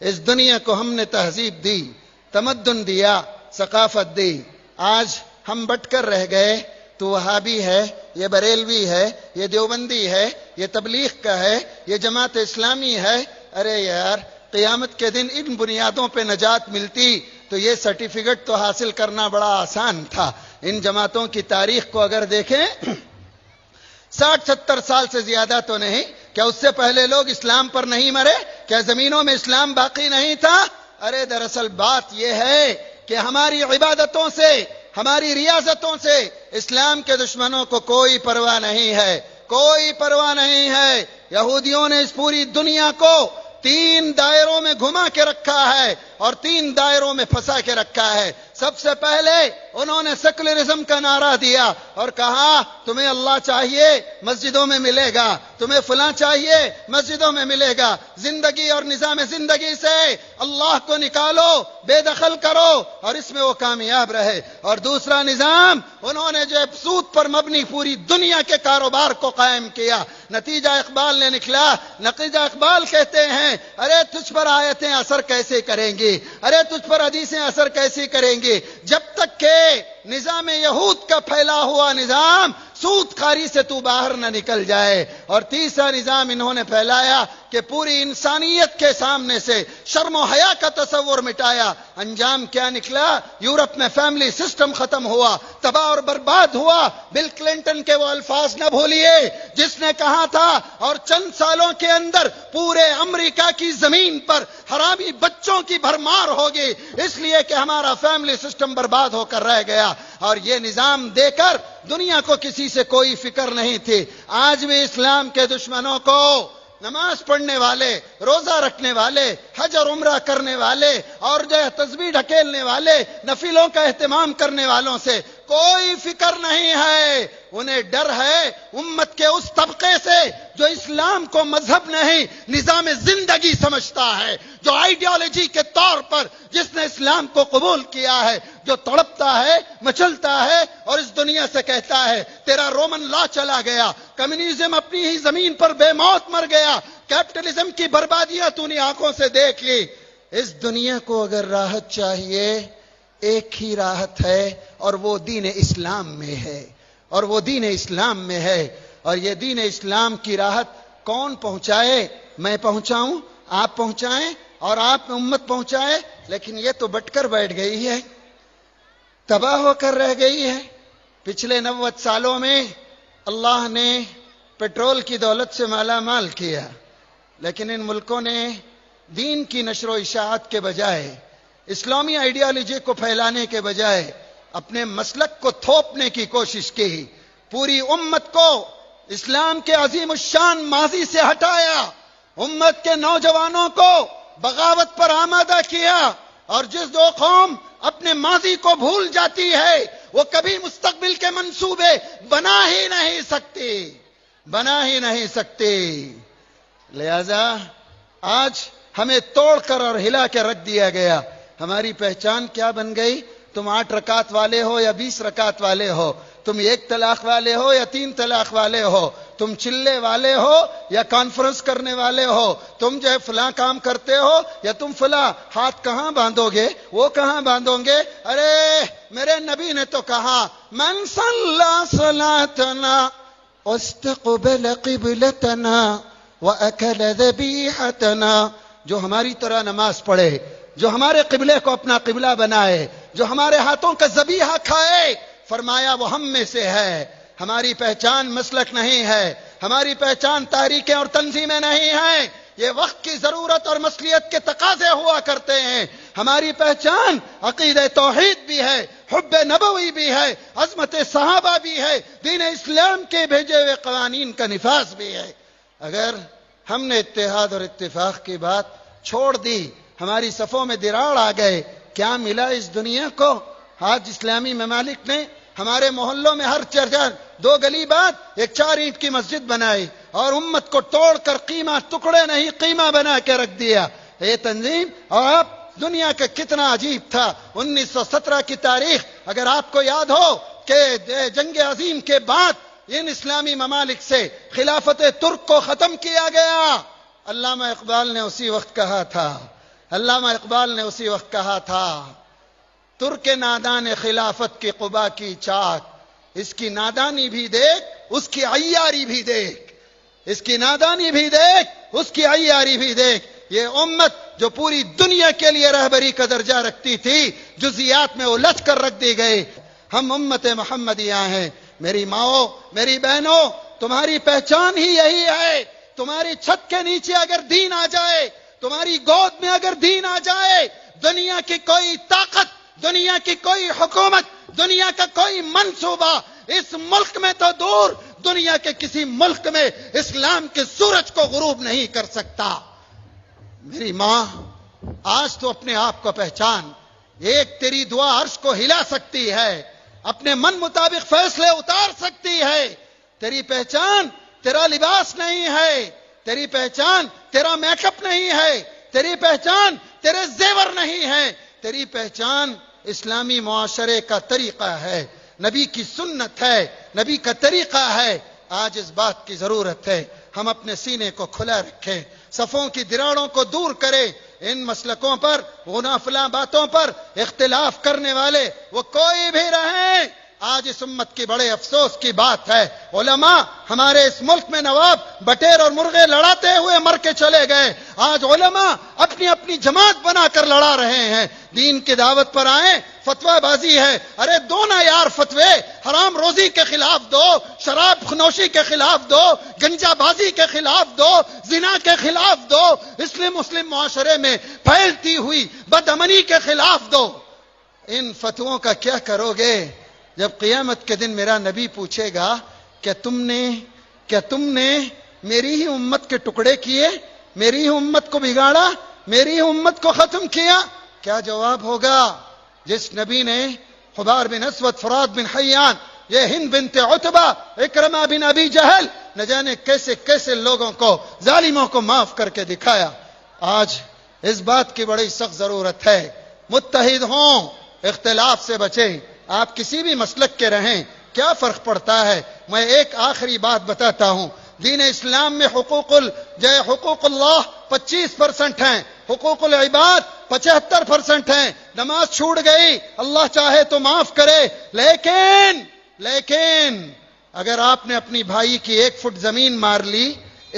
اس دنیا کو ہم نے تہذیب دی، تمدن دیا، ثقافت دی. آج ہم بٹ کر رہ گئے. تو وہابی ہے، یہ بریلوی ہے، یہ دیوبندی ہے، یہ تبلیغ کا ہے، یہ جماعت اسلامی ہے. ارے یار، قیامت کے دن ان بنیادوں پہ نجات ملتی تو یہ سرٹیفکیٹ تو حاصل کرنا بڑا آسان تھا. ان جماعتوں کی تاریخ کو اگر دیکھیں 60-70 سال سے زیادہ تو نہیں. کیا اس سے پہلے لوگ اسلام پر نہیں مرے؟ کیا زمینوں میں اسلام باقی نہیں تھا؟ ارے دراصل بات یہ ہے کہ ہماری عبادتوں سے، ہماری ریاضتوں سے اسلام کے دشمنوں کو کوئی پرواہ نہیں ہے، کوئی پرواہ نہیں ہے. یہودیوں نے اس پوری دنیا کو 3 دائروں میں گھما کے رکھا ہے اور 3 دائروں میں پھنسا کے رکھا ہے. سب سے پہلے انہوں نے سیکولرزم کا نعرہ دیا اور کہا تمہیں اللہ چاہیے مسجدوں میں ملے گا، تمہیں فلاں چاہیے مسجدوں میں ملے گا. زندگی اور نظام زندگی سے اللہ کو نکالو، بے دخل کرو اور اس میں وہ کامیاب رہے. اور دوسرا نظام انہوں نے جو سود پر مبنی پوری دنیا کے کاروبار کو قائم کیا. نتیجہ اقبال نے نکلا. نتیجہ اقبال کہتے ہیں ارے تجھ پر آیتیں اثر کیسے کریں گی، ارے تجھ پر حدیثیں اثر کیسے کریں گی جب تک کہ نظام یہود کا پھیلا ہوا نظام سود خاری سے تو باہر نہ نکل جائے. اور تیسرا نظام انہوں نے پھیلایا کہ پوری انسانیت کے سامنے سے شرم و حیا کا تصور مٹایا. انجام کیا نکلا؟ یورپ میں فیملی سسٹم ختم ہوا، تباہ اور برباد ہوا. بل کلنٹن کے وہ الفاظ نہ بھولیے جس نے کہا تھا اور چند سالوں کے اندر پورے امریکہ کی زمین پر حرامی بچوں کی بھرمار ہوگی اس لیے کہ ہمارا فیملی سسٹم برباد ہو کر رہ گیا. اور یہ نظام دے کر دنیا کو کسی سے کوئی فکر نہیں تھی. آج بھی اسلام کے دشمنوں کو نماز پڑھنے والے، روزہ رکھنے والے، حج اور عمرہ کرنے والے اور جو ہے تسبیح ڈھکیلنے والے، نفلوں کا اہتمام کرنے والوں سے کوئی فکر نہیں ہے. انہیں ڈر ہے امت کے اس طبقے سے جو اسلام کو مذہب نہیں نظام زندگی سمجھتا ہے، جو آئیڈیالوجی کے طور پر جس نے اسلام کو قبول کیا ہے، جو تڑپتا ہے، مچلتا ہے اور اس دنیا سے کہتا ہے تیرا رومن لا چلا گیا، کمیونزم اپنی ہی زمین پر بے موت مر گیا، کیپٹلزم کی بربادیاں تو نے آنکھوں سے دیکھ لی. اس دنیا کو اگر راحت چاہیے ایک ہی راحت ہے اور وہ دین اسلام میں ہے، اور وہ دین اسلام میں ہے. اور یہ دین اسلام کی راحت کون پہنچائے؟ میں پہنچاؤں، آپ پہنچائیں اور آپ امت پہنچائے. لیکن یہ تو بٹ کر بیٹھ گئی ہے، تباہ ہو کر رہ گئی ہے. پچھلے 90 سالوں میں اللہ نے پیٹرول کی دولت سے مالا مال کیا، لیکن ان ملکوں نے دین کی نشر و اشاعت کے بجائے، اسلامی آئیڈیالوجی کو پھیلانے کے بجائے اپنے مسلک کو تھوپنے کی کوشش کی. پوری امت کو اسلام کے عظیم الشان ماضی سے ہٹایا، امت کے نوجوانوں کو بغاوت پر آمادہ کیا. اور جس دو قوم اپنے ماضی کو بھول جاتی ہے وہ کبھی مستقبل کے منصوبے بنا ہی نہیں سکتی. لہذا آج ہمیں توڑ کر اور ہلا کے رکھ دیا گیا. ہماری پہچان کیا بن گئی؟ تم 8 رکعت والے ہو یا 20 رکعت والے ہو، تم 1 طلاق والے ہو یا 3 طلاق والے ہو، تم چلے والے ہو یا کانفرنس کرنے والے ہو، تم جو ہے فلاں کام کرتے ہو یا تم فلاں. ہاتھ کہاں باندھو گے؟ وہ کہاں باندھو گے؟ ارے میرے نبی نے تو کہا من صلی صلاتنا واستقبل قبلتنا واکل ذبیحتنا، جو ہماری طرح نماز پڑھے، جو ہمارے قبلے کو اپنا قبلہ بنائے، جو ہمارے ہاتھوں کا ذبیحہ کھائے، فرمایا وہ ہم میں سے ہے. ہماری پہچان مسلک نہیں ہے، ہماری پہچان تحریکیں اور تنظیمیں نہیں ہیں. یہ وقت کی ضرورت اور مصلیت کے تقاضے ہوا کرتے ہیں. ہماری پہچان عقیدہ توحید بھی ہے، حب نبوی بھی ہے، عظمت صحابہ بھی ہے، دین اسلام کے بھیجے ہوئے قوانین کا نفاذ بھی ہے. اگر ہم نے اتحاد اور اتفاق کی بات چھوڑ دی، ہماری صفوں میں دراڑ آ گئے، کیا ملا اس دنیا کو؟ آج اسلامی ممالک نے ہمارے محلوں میں ہر 2 گلی بعد ایک 4 اینٹ کی مسجد بنائی اور امت کو توڑ کر قیمہ ٹکڑے نہیں قیمہ بنا کے رکھ دیا. یہ تنظیم اور آپ دنیا کا کتنا عجیب تھا. 1917 کی تاریخ اگر آپ کو یاد ہو کہ جنگ عظیم کے بعد ان اسلامی ممالک سے خلافت ترک کو ختم کیا گیا. علامہ اقبال نے اسی وقت کہا تھا علامہ اقبال نے اسی وقت کہا تھا، ترک نادان خلافت کی قبا کی چاک، اس کی نادانی بھی دیکھ، اس کی عیاری بھی دیکھ، اس کی نادانی بھی دیکھ، اس کی عیاری بھی دیکھ۔ یہ امت جو پوری دنیا کے لیے رہبری کا درجہ رکھتی تھی، جزیات میں الجھ کر رکھ دی گئی۔ ہم امت محمدیہ ہیں۔ میری ماؤں، میری بہنوں، تمہاری پہچان ہی یہی ہے۔ تمہاری چھت کے نیچے اگر دین آ جائے، تمہاری گود میں اگر دین آ جائے، دنیا کی کوئی طاقت، دنیا کی کوئی حکومت، دنیا کا کوئی منصوبہ اس ملک میں تو دور، دنیا کے کسی ملک میں اسلام کے سورج کو غروب نہیں کر سکتا۔ میری ماں، آج تو اپنے آپ کو پہچان۔ ایک تیری دعا عرش کو ہلا سکتی ہے، اپنے من مطابق فیصلے اتار سکتی ہے۔ تیری پہچان تیرا لباس نہیں ہے، تیری پہچان تیرا میک اپ نہیں ہے، تیری پہچان تیرے زیور نہیں ہے، تیری پہچان اسلامی معاشرے کا طریقہ ہے، نبی کی سنت ہے، نبی کا طریقہ ہے۔ آج اس بات کی ضرورت ہے ہم اپنے سینے کو کھلا رکھیں، صفوں کی دراڑوں کو دور کریں۔ ان مسلکوں پر، غنافلاں باتوں پر اختلاف کرنے والے وہ کوئی بھی رہیں، آج اس امت کی بڑے افسوس کی بات ہے، علماء ہمارے اس ملک میں نواب بٹیر اور مرغے لڑاتے ہوئے مر کے چلے گئے، آج علماء اپنی اپنی جماعت بنا کر لڑا رہے ہیں۔ دین کی دعوت پر آئیں، فتویٰ بازی ہے، ارے دو نا یار فتوے، حرام روزی کے خلاف دو، شراب نوشی کے خلاف دو، گنجا بازی کے خلاف دو، زنا کے خلاف دو، مسلم معاشرے میں پھیلتی ہوئی بدامنی کے خلاف دو۔ ان فتووں کا کیا کرو گے جب قیامت کے دن میرا نبی پوچھے گا کیا تم نے میری ہی امت کے ٹکڑے کیے، میری ہی امت کو بگاڑا، میری ہی امت کو ختم کیا؟ کیا جواب ہوگا؟ جس نبی نے حبار بن اسود، فرات بن حیان، یہ ہند بنت عتبہ، اکرمہ بن ابی جہل، نہ جانے کیسے کیسے لوگوں کو، ظالموں کو معاف کر کے دکھایا۔ آج اس بات کی بڑی سخت ضرورت ہے، متحد ہوں، اختلاف سے بچیں۔ آپ کسی بھی مسلک کے رہیں، کیا فرق پڑتا ہے؟ میں ایک آخری بات بتاتا ہوں، دین اسلام میں حقوق اللہ 25% ہیں، حقوق العباد 75% ہیں۔ نماز چھوٹ گئی، اللہ چاہے تو معاف کرے، لیکن اگر آپ نے اپنی بھائی کی 1 فٹ زمین مار لی،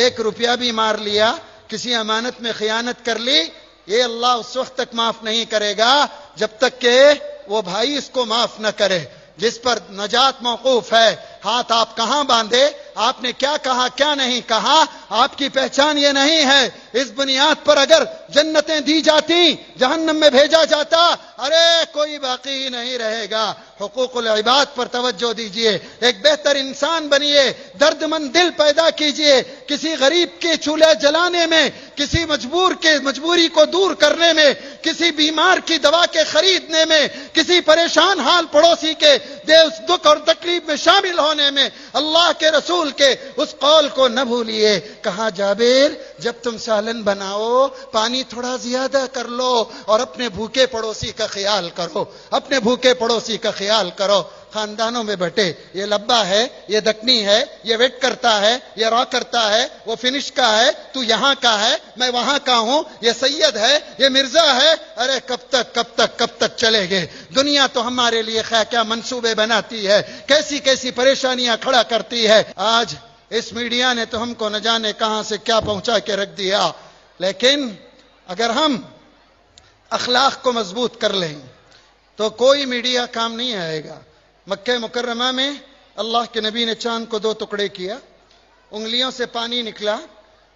1 روپیہ بھی مار لیا، کسی امانت میں خیانت کر لی، یہ اللہ اس وقت تک معاف نہیں کرے گا جب تک کہ وہ بھائی اس کو معاف نہ کرے۔ جس پر نجات موقوف ہے، ہاتھ آپ کہاں باندھے، آپ نے کیا کہا کیا نہیں کہا، آپ کی پہچان یہ نہیں ہے۔ اس بنیاد پر اگر جنتیں دی جاتی، جہنم میں بھیجا جاتا، ارے کوئی باقی ہی نہیں رہے گا۔ حقوق العباد پر توجہ دیجئے، ایک بہتر انسان بنیے، درد مند دل پیدا کیجئے، کسی غریب کے چولہے جلانے میں، کسی مجبور کے مجبوری کو دور کرنے میں، کسی بیمار کی دوا کے خریدنے میں، کسی پریشان حال پڑوسی کے دکھ اور تکلیف میں شامل ہونے میں اللہ کے رسول کے اس قول کو نہ بھولیے۔ کہا جابر، جب تم سالن بناؤ پانی تھوڑا زیادہ کر لو اور اپنے بھوکے پڑوسی کا خیال کرو، اپنے بھوکے پڑوسی کا خیال کرو۔ خاندانوں میں بٹے، یہ لبا ہے، یہ دکنی ہے، یہ ویٹ کرتا ہے، یہ را کرتا ہے، وہ فنش کا ہے، تو یہاں کا ہے، میں وہاں کا ہوں، یہ سید ہے، یہ مرزا ہے۔ ارے کب تک چلے گے؟ دنیا تو ہمارے لیے کیا منصوبے بناتی ہے، کیسی پریشانیاں کھڑا کرتی ہے۔ آج اس میڈیا نے تو ہم کو نہ جانے کہاں سے کیا پہنچا کے رکھ دیا، لیکن اگر ہم اخلاق کو مضبوط کر لیں تو کوئی میڈیا کام نہیں آئے گا۔ مکہ مکرمہ میں اللہ کے نبی نے چاند کو 2 ٹکڑے کیا، انگلیوں سے پانی نکلا،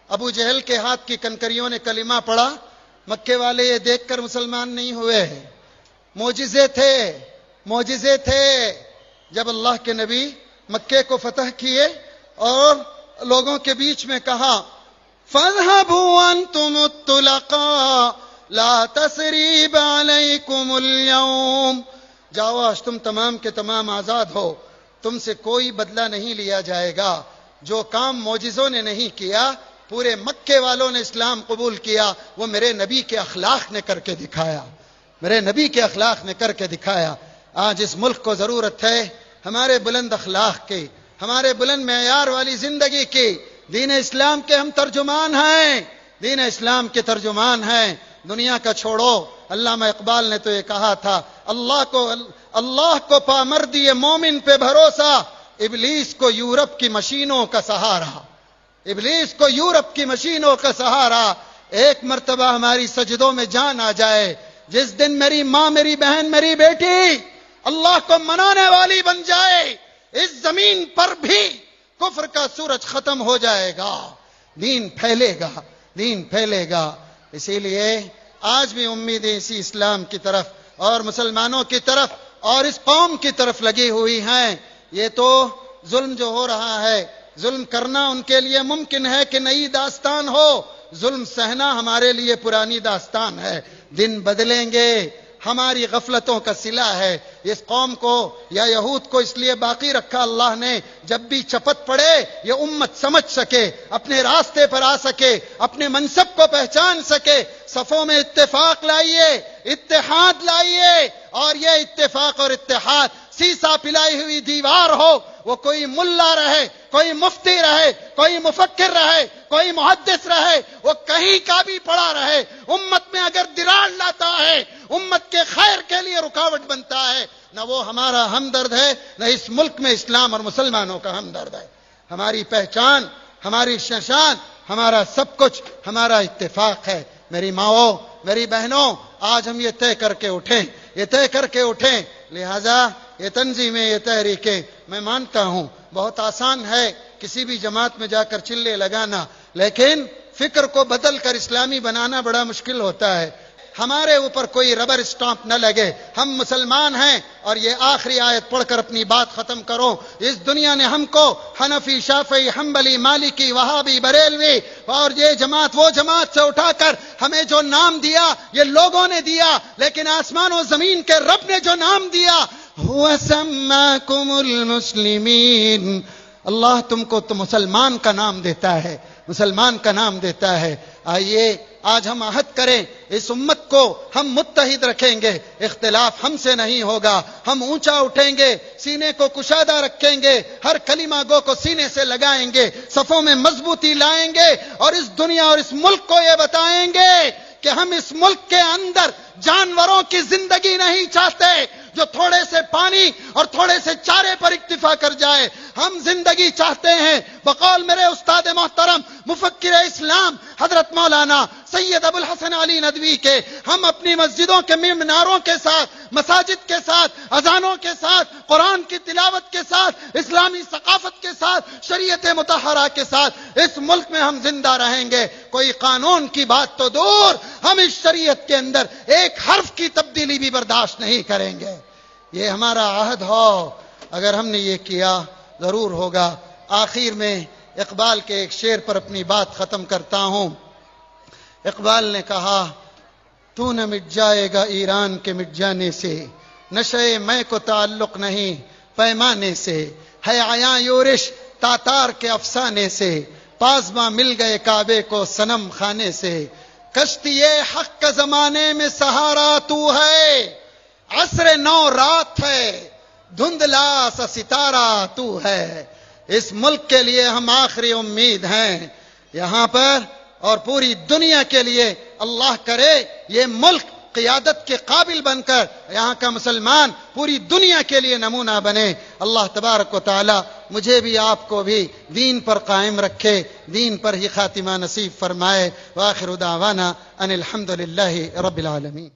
ابو جہل کے ہاتھ کی کنکریوں نے کلمہ پڑھا، مکے والے یہ دیکھ کر مسلمان نہیں ہوئے۔ معجزے تھے جب اللہ کے نبی مکے کو فتح کیے اور لوگوں کے بیچ میں کہا فَاذْهَبُوا أَنْتُمُ الطُّلَقَاءُ لَا تَثْرِيبَ عَلَيْكُمُ الْيَوْمَ، جاؤ آج تم تمام کے تمام آزاد ہو، تم سے کوئی بدلہ نہیں لیا جائے گا۔ جو کام معجزوں نے نہیں کیا، پورے مکے والوں نے اسلام قبول کیا، وہ میرے نبی کے اخلاق نے کر کے دکھایا، میرے نبی کے اخلاق نے کر کے دکھایا۔ آج اس ملک کو ضرورت ہے ہمارے بلند اخلاق کی، ہمارے بلند معیار والی زندگی کی۔ دین اسلام کے ہم ترجمان ہیں، دین اسلام کے ترجمان ہیں۔ دنیا کا چھوڑو. علامہ اقبال نے تو یہ کہا تھا, اللہ کو پامردی مومن پہ بھروسہ, ابلیس کو یورپ کی مشینوں کا سہارا. ابلیس کو یورپ کی مشینوں کا سہارا. ایک مرتبہ ہماری سجدوں میں جان آ جائے, جس دن میری ماں, میری بہن, میری بیٹی اللہ کو منانے والی بن جائے, اس زمین پر بھی کفر کا سورج ختم ہو جائے گا, دین پھیلے گا, دین پھیلے گا. اسی لیے آج بھی امیدیں اسی اسلام کی طرف اور مسلمانوں کی طرف اور اس قوم کی طرف لگی ہوئی ہیں. یہ تو ظلم جو ہو رہا ہے, ظلم کرنا ان کے لیے ممکن ہے کہ نئی داستان ہو, ظلم سہنا ہمارے لیے پرانی داستان ہے. دن بدلیں گے, ہماری غفلتوں کا صلہ ہے. اس قوم کو یا یہود کو اس لیے باقی رکھا اللہ نے, جب بھی چپت پڑے یہ امت سمجھ سکے, اپنے راستے پر آ سکے, اپنے منصب کو پہچان سکے. صفوں میں اتفاق لائیے, اتحاد لائیے, اور یہ اتفاق اور اتحاد سیسا پلائی ہوئی دیوار ہو. وہ کوئی ملا رہے, کوئی مفتی رہے, کوئی مفکر رہے, کوئی محدث رہے, وہ کہیں کا بھی پڑا رہے, امت میں اگر دراڑ لاتا ہے, امت کے خیر کے لیے رکاوٹ بنتا ہے, نہ وہ ہمارا ہمدرد ہے, نہ اس ملک میں اسلام اور مسلمانوں کا ہمدرد ہے. ہماری پہچان, ہماری شان, ہمارا سب کچھ ہمارا اتفاق ہے. میری ماؤں, میری بہنوں, آج ہم یہ طے کر کے اٹھیں, یہ طے کر کے اٹھیں. لہذا یہ تنظیمیں, یہ تحریکیں, میں مانتا ہوں بہت آسان ہے کسی بھی جماعت میں جا کر چلے لگانا, لیکن فکر کو بدل کر اسلامی بنانا بڑا مشکل ہوتا ہے. ہمارے اوپر کوئی ربر اسٹامپ نہ لگے, ہم مسلمان ہیں. اور یہ آخری آیت پڑھ کر اپنی بات ختم کروں. اس دنیا نے ہم کو حنفی, شافعی, حنبلی, مالکی, وہابی, بریلوی اور یہ جماعت وہ جماعت سے اٹھا کر ہمیں جو نام دیا یہ لوگوں نے دیا, لیکن آسمان و زمین کے رب نے جو نام دیا, هو سماکم المسلمین, اللہ تم کو تو مسلمان کا نام دیتا ہے, مسلمان کا نام دیتا ہے. آئیے آج ہم عہد کریں, اس امت کو ہم متحد رکھیں گے, اختلاف ہم سے نہیں ہوگا. ہم اونچا اٹھیں گے, سینے کو کشادہ رکھیں گے, ہر کلمہ گو کو سینے سے لگائیں گے, صفوں میں مضبوطی لائیں گے, اور اس دنیا اور اس ملک کو یہ بتائیں گے کہ ہم اس ملک کے اندر جانوروں کی زندگی نہیں چاہتے جو تھوڑے سے پانی اور تھوڑے سے چارے پر اکتفا کر جائے. ہم زندگی چاہتے ہیں بقول میرے استاد محترم مفکر اسلام حضرت مولانا سید ابو الحسن علی ندوی کے, ہم اپنی مسجدوں کے میناروں کے ساتھ, مساجد کے ساتھ, اذانوں کے ساتھ, قرآن کی تلاوت کے ساتھ, اسلامی ثقافت کے ساتھ, شریعت مطہرہ کے ساتھ اس ملک میں ہم زندہ رہیں گے. کوئی قانون کی بات تو دور, ہم اس شریعت کے اندر ایک حرف کی تبدیلی بھی برداشت نہیں کریں گے. یہ ہمارا عہد ہو. اگر ہم نے یہ کیا ضرور ہوگا. آخر میں اقبال کے ایک شعر پر اپنی بات ختم کرتا ہوں. اقبال نے کہا, تو نہ مٹ جائے گا ایران کے مٹ جانے سے, نشے میں کو تعلق نہیں پیمانے سے, ہے عیاں یورش تاتار کے افسانے سے, پاسباں مل گئے کعبے کو صنم خانے سے, کشتی حق کا زمانے میں سہارا تو ہے, عصر نو رات ہے, دھندلا سا ستارہ تو ہے. اس ملک کے لیے ہم آخری امید ہیں یہاں پر, اور پوری دنیا کے لیے اللہ کرے یہ ملک قیادت کے قابل بن کر یہاں کا مسلمان پوری دنیا کے لیے نمونہ بنے. اللہ تبارک و تعالی مجھے بھی آپ کو بھی دین پر قائم رکھے, دین پر ہی خاتمہ نصیب فرمائے. وآخر دعوانا ان الحمدللہ رب العالمین.